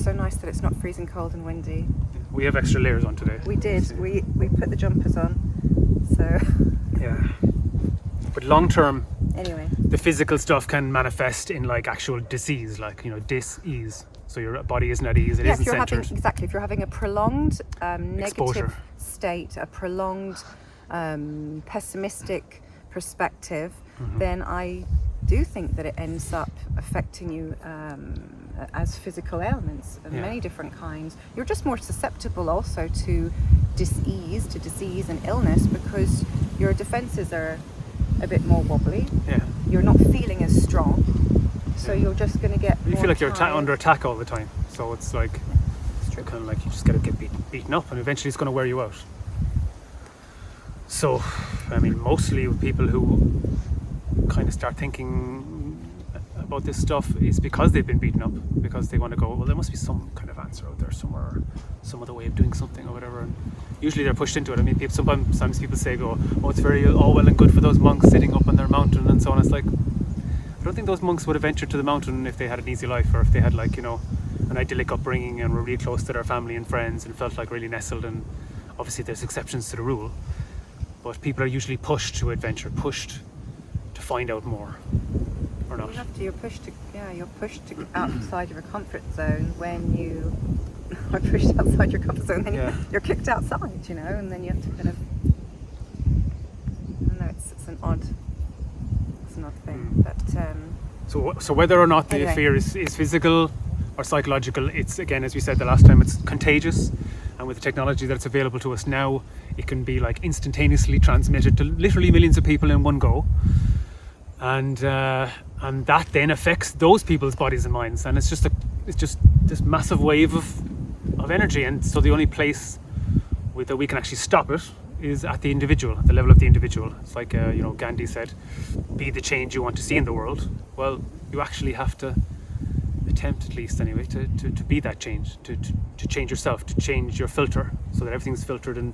so nice that it's not freezing cold and windy. We have extra layers on today. We did. We put the jumpers on. So. Yeah. But long term, anyway, the physical stuff can manifest in like actual disease, like, you know, dis-ease. So your body isn't at ease, it isn't centered. If you're having a prolonged negative exposure state, a prolonged pessimistic perspective, Mm-hmm. then I do think that it ends up affecting you as physical ailments of many different kinds. You're just more susceptible also to disease and illness because your defenses are a bit more wobbly. Yeah. You're not feeling as strong, so you're just going to get You more feel like you're tired. under attack all the time. So it's like, It's true. kind of like you just got to get beaten up, and eventually it's going to wear you out. So, I mean, mostly with people who kind of start thinking about this stuff is because they've been beaten up, because they want to go, well, there must be some kind of answer out there somewhere, some other way of doing something or whatever. And usually they're pushed into it. I mean, sometimes people say, oh, it's very all well and good for those monks sitting up on their mountain and so on. It's like, I don't think those monks would have ventured to the mountain if they had an easy life, or if they had, like, you know, an idyllic upbringing and were really close to their family and friends and felt like really nestled. And obviously there's exceptions to the rule, but people are usually pushed to adventure, pushed to find out more, or not. You have to. You're pushed to get outside your comfort zone when you are pushed outside your comfort zone. Then you're kicked outside, you know, and then you have to kind of. I don't know. It's an odd thing, but. So whether or not the fear is physical or psychological, it's, again, as we said the last time, it's contagious, and with the technology that's available to us now, it can be like instantaneously transmitted to literally millions of people in one go. And that then affects those people's bodies and minds, and it's just this massive wave of energy. And so the only place that we can actually stop it is at the individual, at the level of the individual. It's like you know, Gandhi said, be the change you want to see in the world. Well, you actually have to attempt, at least anyway, to be that change, to change yourself, to change your filter, so that everything's filtered and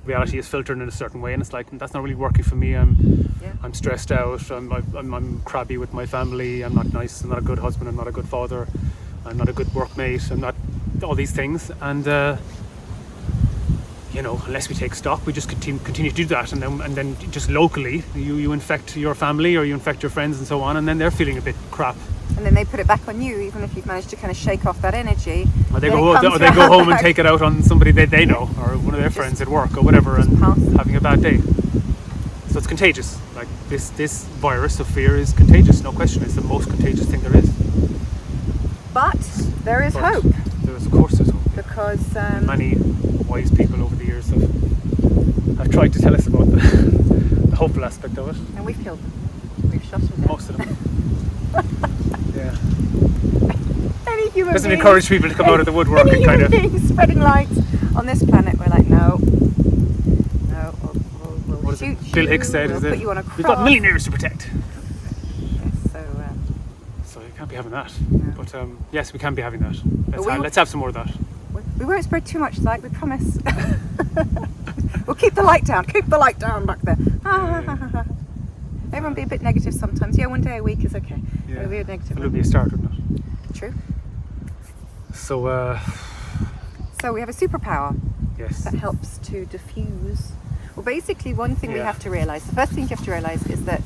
reality is filtered in a certain way. And it's like, that's not really working for me. I'm stressed out. I'm crabby with my family. I'm not nice. I'm not a good husband. I'm not a good father. I'm not a good workmate. I'm not all these things. And you know, unless we take stock, we just continue to do that, and then just locally, you infect your family or you infect your friends and so on, and then they're feeling a bit crap. And then they put it back on you, even if you've managed to kind of shake off that energy. Or they go home and take it out on somebody they know, or one of their friends at work or whatever, and having a bad day. So it's contagious. Like this virus of fear is contagious, no question. It's the most contagious thing there is. But there is hope. Of course there's hope. Because many wise people over the years have tried to tell us about the hopeful aspect of it. And we've killed them. We've shot them down. Most of them. Yeah. Any human doesn't being, encourage people to come out of the woodwork and kind of spreading light on this planet. We're like, no, we'll what shoot Bill you, Hicks said, we'll put you on a cross. we've got millionaires to protect. Yes, So you can't be having that. No. But yes, we can be having that. But Let's have some more of that. we won't spread too much light, we promise. We'll keep the light down. Keep the light down back there. Everyone be a bit negative sometimes. Yeah, one day a week is okay. Yeah. We'll be a negative. It'll be a start, wouldn't it? True. So So we have a superpower yes. that helps to diffuse. Well, basically, one thing we Yeah. have to realise, the first thing you have to realise is that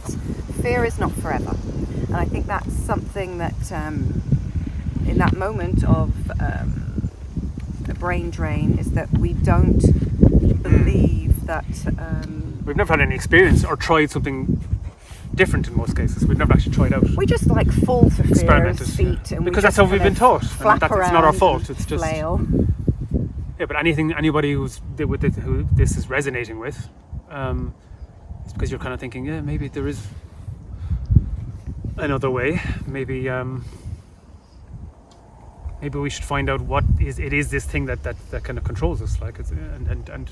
fear is not forever. And I think that's something that in that moment of a brain drain is that we don't believe that... We've never had any experience or tried something different in most cases. We've never actually tried out. We just like fall for fear's Experimented, feet. yeah. And because we that's how we've been taught. Flap It's around not our fault. It's just flail. Yeah, but anybody who this is resonating with, it's because you're kind of thinking, yeah, maybe there is another way. Maybe we should find out what it is this thing that kind of controls us, like it's, and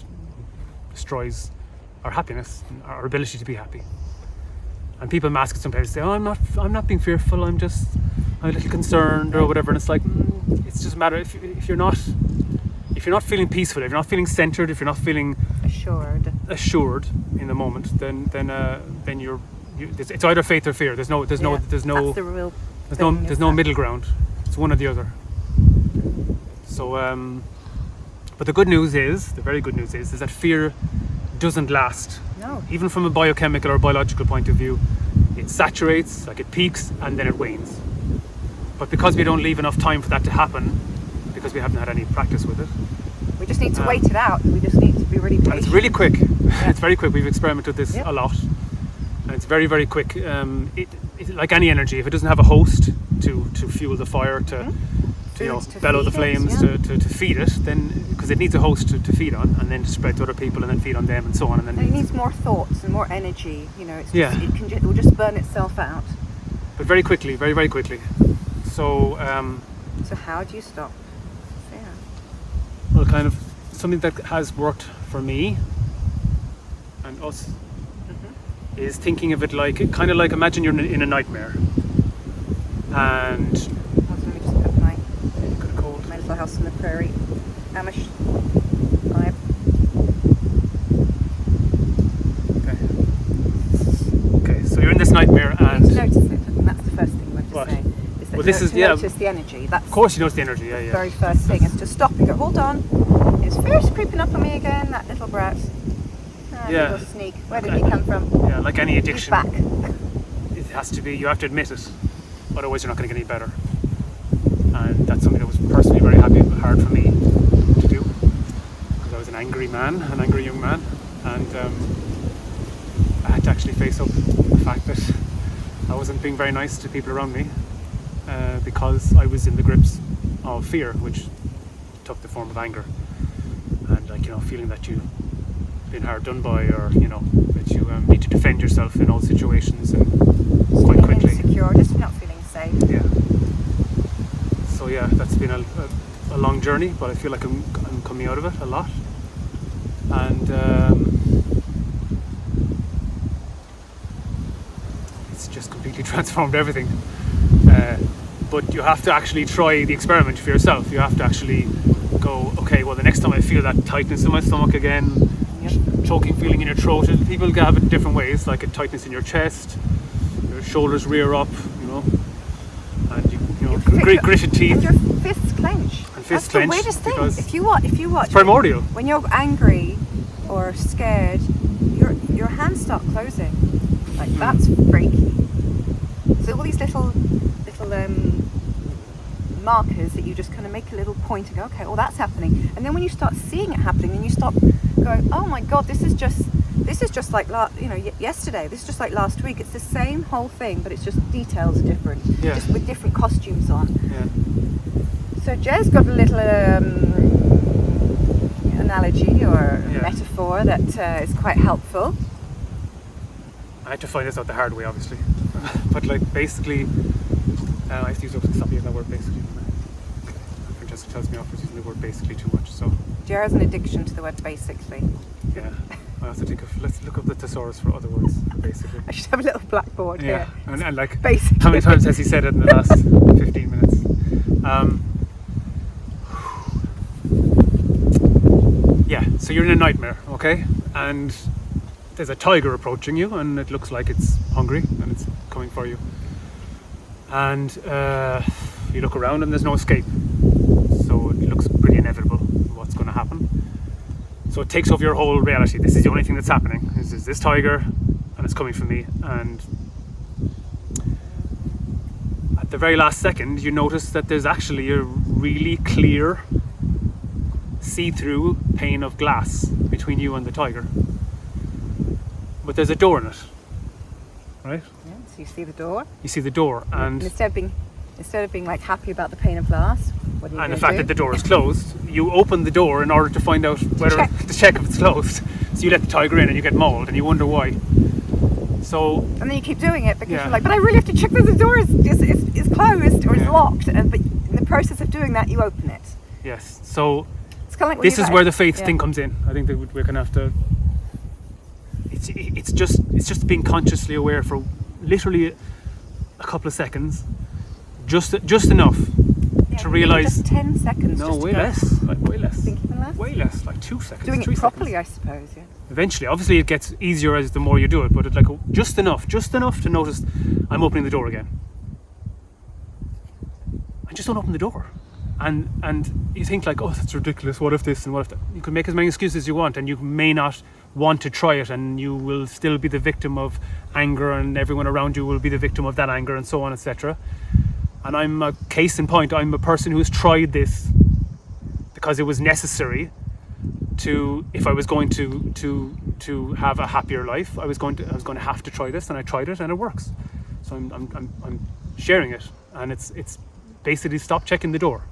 destroys our happiness, and our ability to be happy. And people mask it sometimes, say, "Oh, I'm not being fearful. I'm a little concerned or whatever." And it's like, it's just a matter if you're not feeling peaceful, if you're not feeling centered, if you're not feeling assured in the moment, then it's either faith or fear. There's no That's the real thing, middle ground. It's one or the other. So, but the good news is, the very good news is that fear doesn't last. No. Even from a biochemical or biological point of view, it saturates, like it peaks, and then it wanes. But because we don't leave enough time for that to happen, because we haven't had any practice with it, we just need to wait it out. We just need to be really patient. and it's really quick. Yeah. It's very quick. We've experimented with this a lot, and it's very, very quick. Like any energy, if it doesn't have a host to fuel the fire, to bellow the flames, to feed it, then because it needs a host to feed on, and then to spread to other people, and then feed on them, and so on. And then it needs more thoughts and more energy. It's just, it will just burn itself out. But very quickly, very, very quickly. So. So how do you stop? Well, kind of something that has worked for me and us is thinking of it like, kind of like, imagine you're in a nightmare, and Let me just put my little house on the prairie Amish vibe. Okay, so you're in this nightmare, and you notice it, and that's the first thing you want to say. Is that well, this is notice the energy. That's of course you notice the energy. Yeah, the very first thing is to stop and go, hold on. It's first creeping up on me again. That little brat. Little sneak. Where did he come from? Yeah, like any addiction. He's back. It has to be. You have to admit it. Otherwise, you're not going to get any better. And that's something that was personally very hard for me to do, because I was an angry young man, and I had to actually face up the fact that I wasn't being very nice to people around me, because I was in the grips of fear, which took the form of anger, and feeling that you've been hard done by, or that you need to defend yourself in all situations, and quite quickly. Insecure, just not feeling safe. Yeah. So yeah, that's been a long journey, but I feel like I'm coming out of it a lot, and it's just completely transformed everything. But you have to actually try the experiment for yourself. You have to actually go, okay, well, the next time I feel that tightness in my stomach again, choking feeling in your throat, and people have it in different ways, like a tightness in your chest, your shoulders rear up, and gritted teeth. And your fists clench. And fists That's clench. The weirdest thing. Because if you watch, it's primordial. When you're angry or scared, your hands start closing. Like that's freaky. So all these little markers that you just kind of make a little point and go, okay, well that's happening. And then when you start seeing it happening, then you stop going, oh my god, this is just like yesterday. This is just like last week. It's the same whole thing, but it's just details are different, just with different costumes on. Yeah. So Jez got a little analogy or metaphor that is quite helpful. I had to find this out the hard way, obviously. But basically, I have to use stop using that word basically. Francesca tells me off for using the word basically too much. So Jer has an addiction to the word basically. Yeah. I also think let's look up the thesaurus for other words, basically. I should have a little blackboard here. And like, basically. how many times has he said it in the last 15 minutes? So you're in a nightmare, okay? And there's a tiger approaching you, and it looks like it's hungry, and it's coming for you. And you look around, and there's no escape. So it looks pretty inevitable what's going to happen. So it takes over your whole reality. This is the only thing that's happening. Is this tiger, and it's coming for me. And at the very last second, you notice that there's actually a really clear, see-through pane of glass between you and the tiger. But there's a door in it, right? Yeah, so you see the door. You see the door, and instead of being like happy about the pane of glass, what are you and the gonna fact do? that the door is closed, you open the door in order to find out to check if it's closed. So you let the tiger in, and you get mauled, and you wonder why. So and then you keep doing it because you're like, but I really have to check that the door is closed or is locked. And but in the process of doing that, you open it. yes, so It's kind of like this is where the faith thing comes in. I think that we're gonna have to. It's just being consciously aware for literally a couple of seconds, just enough to realise. Just 10 seconds. No, just way to go, less. Like way less. Think even less? Way less. Like 2 seconds. Doing 3 it properly, seconds. I suppose. Yeah. Eventually, obviously, it gets easier as the more you do it, but just enough to notice I'm opening the door again. And just don't open the door. and you think like, oh, that's ridiculous, what if this and what if that. You can make as many excuses as you want, and you may not want to try it, and you will still be the victim of anger, and everyone around you will be the victim of that anger, and so on, etc. And I'm a case in point. I'm a person who's tried this because it was necessary to, if I was going to have a happier life, I was going to have to try this, and I tried it, and it works. So I'm sharing it, and it's basically stop checking the door,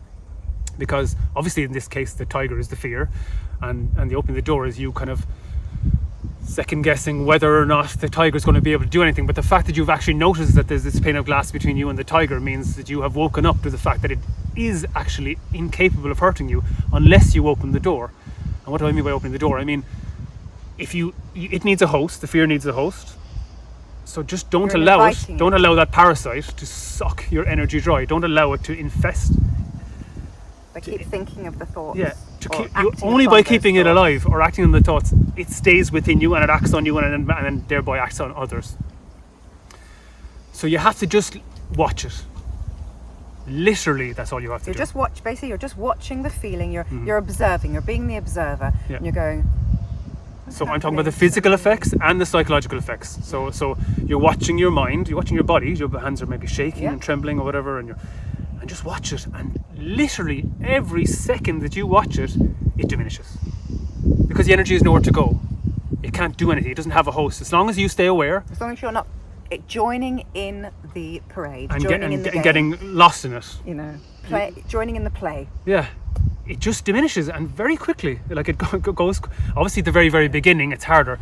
because obviously in this case the tiger is the fear, and the opening the door is you kind of second guessing whether or not the tiger is going to be able to do anything. But the fact that you've actually noticed that there's this pane of glass between you and the tiger means that you have woken up to the fact that it is actually incapable of hurting you unless you open the door. And what do I mean by opening the door? I mean, it needs a host. The fear needs a host. So just don't allow that parasite to suck your energy dry. Don't allow it to infest. But keep thinking of the thoughts. Yeah, only by keeping it alive or acting on the thoughts, it stays within you and it acts on you and then thereby acts on others. So you have to just watch it. Literally, that's all you have to do. You're just watching the feeling. You're observing. You're being the observer, and you're going. So I'm talking about the physical effects and the psychological effects. So you're watching your mind. You're watching your body. Your hands are maybe shaking and trembling or whatever, and just watch it. And literally every second that you watch it, it diminishes because the energy is nowhere to go. It can't do anything. It doesn't have a host. As long as you stay aware. As long as you're not joining in the parade, and joining in the game, getting lost in it. Joining in the play. Yeah, it just diminishes, and very quickly. Like it goes. Obviously, at the very, very beginning, it's harder,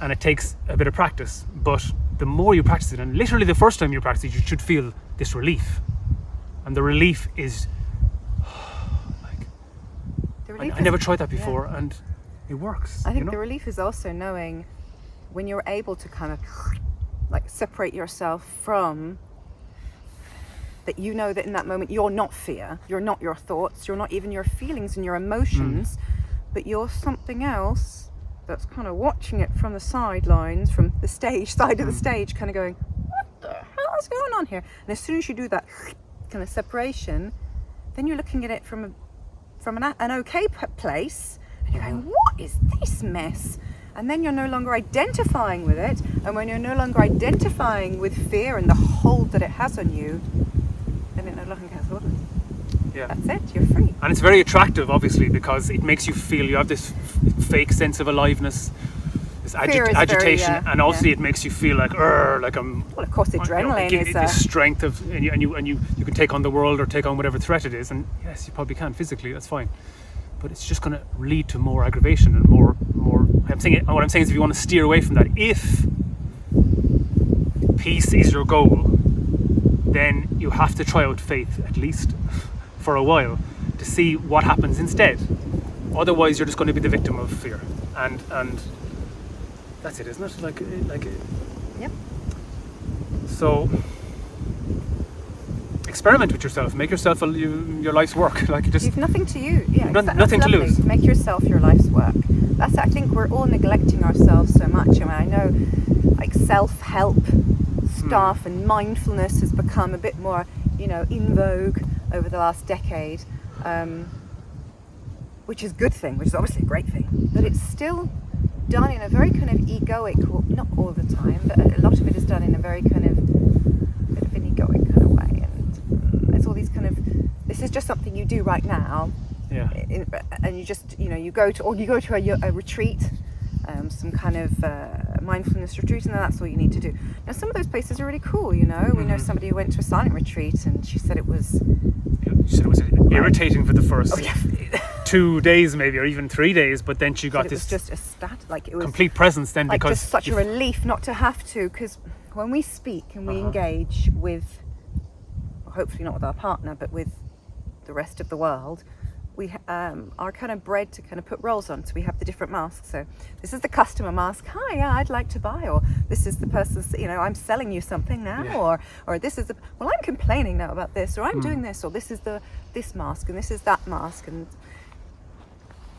and it takes a bit of practice. But the more you practice it, and literally the first time you practice it, you should feel this relief, and the relief is I never tried that before, and it works. I think the relief is also knowing when you're able to kind of like separate yourself from that. You know that in that moment you're not fear, you're not your thoughts, you're not even your feelings and your emotions, but you're something else that's kind of watching it from the sidelines, from the side of the stage, kind of going, what the hell is going on here? And as soon as you do that kind of separation, then you're looking at it from an okay place, and you're going, what is this mess? And then you're no longer identifying with it, and when you're no longer identifying with fear and the hold that it has on you, then it no longer has hold on you. Yeah. That's it, you're free. And it's very attractive, obviously, because it makes you feel you have this fake sense of aliveness, this agitation, and also it makes you feel like I'm. Well, of course, adrenaline is this strength of, and you can take on the world or take on whatever threat it is, and yes, you probably can physically. That's fine, but it's just going to lead to more aggravation and more. What I'm saying is, if you want to steer away from that, if peace is your goal, then you have to try out faith, at least for a while, to see what happens instead. Otherwise, you're just going to be the victim of fear, and that's it, isn't it? Yep. So experiment with yourself. Make yourself your life's work. You've nothing to you. Yeah, nothing to lose. Make yourself your life's work. I think we're all neglecting ourselves so much. I mean, I know like self-help stuff and mindfulness has become a bit more, in vogue over the last decade, which is a good thing, which is obviously a great thing, but it's still done in a very kind of egoic, well, not all the time, but a lot of it is done in a very kind of bit of an egoic kind of way, and it's all these kind of, this is just something you do right now. Yeah. And you just, you go to a retreat, some kind of mindfulness retreat, and that's all you need to do. Now, some of those places are really cool, We know somebody who went to a silent retreat, and she said it was... She said it was irritating for the first 2 days maybe, or even 3 days, but then she got this... It was just it was... complete presence then, because... just such a relief not to have to, because when we speak and we engage with, hopefully not with our partner, but with the rest of the world, we are kind of bred to kind of put roles on. So we have the different masks. So this is the customer mask. Hi, yeah, I'd like to buy. Or this is the person's, I'm selling you something now. Yeah. Or this is I'm complaining now about this. Or I'm doing this. Or this is this mask. And this is that mask. And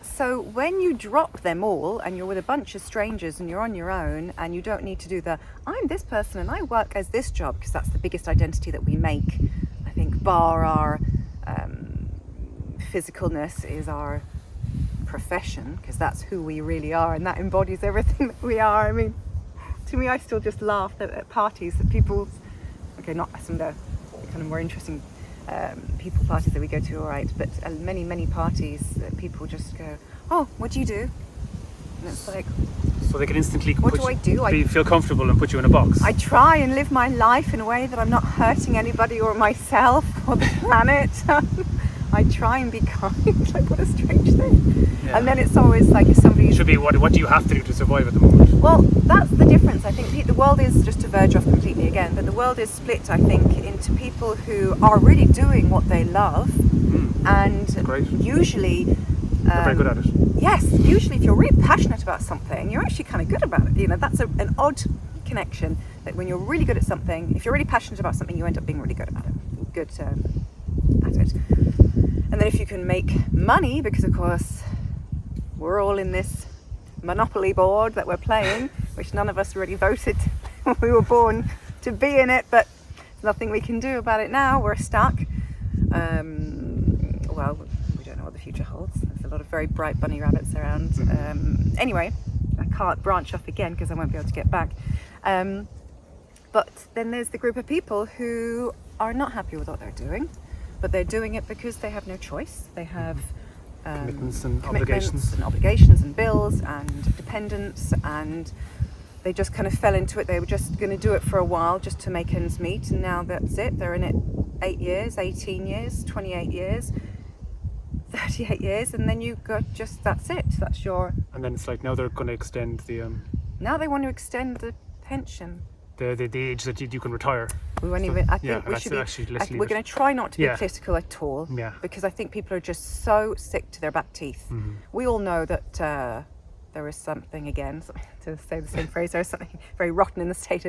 so when you drop them all and you're with a bunch of strangers and you're on your own and you don't need to do I'm this person and I work as this job, because that's the biggest identity that we make, I think, bar our physicalness is our profession, because that's who we really are, and that embodies everything that we are. I mean, to me, I still just laugh at parties that people, okay, not some of the kind of more interesting people parties that we go to, all right, but many parties that people just go, oh, what do you do? And it's like, so they can instantly what do I do? feel comfortable and put you in a box. I try and live my life in a way that I'm not hurting anybody or myself or the planet. I try and be kind. Like, what a strange thing. Yeah. And then it's always like, if somebody It should be, what do you have to do to survive at the moment? Well, that's the difference. I think the world is, just to verge off completely again, but the world is split, I think, into people who are really doing what they love, and Great. Usually They're very good at it. Yes, usually if you're really passionate about something, you're actually kind of good about it. You know, that's an odd connection, that when you're really good at something, if you're really passionate about something, you end up being really good about it. Good at it. And then if you can make money, because of course we're all in this monopoly board that we're playing, which none of us really voted when we were born to be in it, but there's nothing we can do about it now. We're stuck. Well, we don't know what the future holds. There's a lot of very bright bunny rabbits around. Anyway, I can't branch off again because I won't be able to get back. But then there's the group of people who are not happy with what they're doing, but they're doing it because they have no choice. They have Commitments and obligations and bills and dependents, and they just kind of fell into it. They were just going to do it for a while just to make ends meet, and now that's it. They're in it 8 years, 18 years, 28 years, 38 years, and then you got that's it. That's your... And then it's like, now they're going to extend the... Now they want to extend the pension. The age that you can retire. We won't even... I think yeah, we should be... let's leave we're it. going to try not to be Yeah. political at all, because I think people are just so sick to their back teeth. We all know that there is something, again, to say the same phrase, there is something very rotten in the state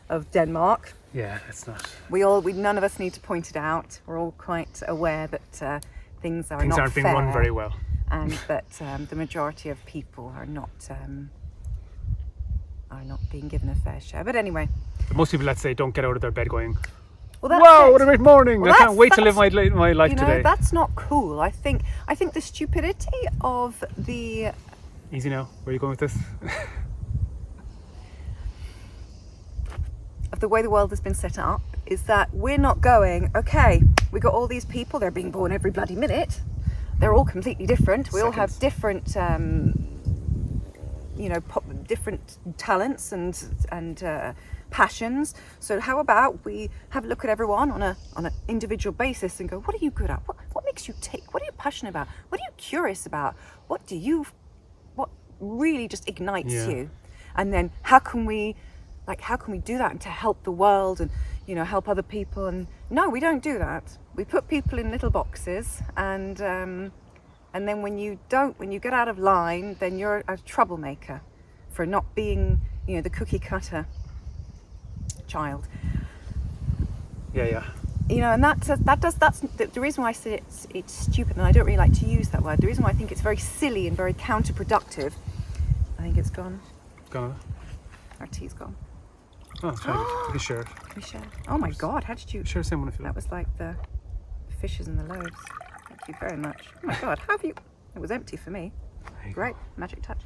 of Denmark. Yeah, it's not. None of us need to point it out. We're all quite aware that things Things not aren't being fair, run very well. and that the majority of people are not being given a fair share. But anyway, But most people, let's say, don't get out of their bed going, well, that's wow, it. what a great morning! Well, I can't wait to live that's- my life You know, today. that's not cool. I think the stupidity of the... Easy now. Where are you going with this? of the way the world has been set up is that we're not going, okay, we got all these people, they're being born every bloody minute, they're all completely different, we all have different different talents and passions. So how about we have a look at everyone on an individual basis and go, what are you good at? What makes you tick? What are you passionate about? What are you curious about? What really just ignites you? And then how can we do that, and to help the world and help other people? And no, we don't do that. We put people in little boxes, and then when you get out of line, then you're a troublemaker for not being the cookie cutter child. Yeah. And that's the reason why I say it's stupid, and I don't really like to use that word. The reason why I think it's very silly and very counterproductive. I think it's gone. Gone. Our tea's gone. Oh, it's fine. Take a share. Can we share? Oh my God, how did you... Share the same one if you That like. was like the fishes and the loaves. Thank you very much. Oh my God, how have you... It was empty for me. There you go. Great, magic touch.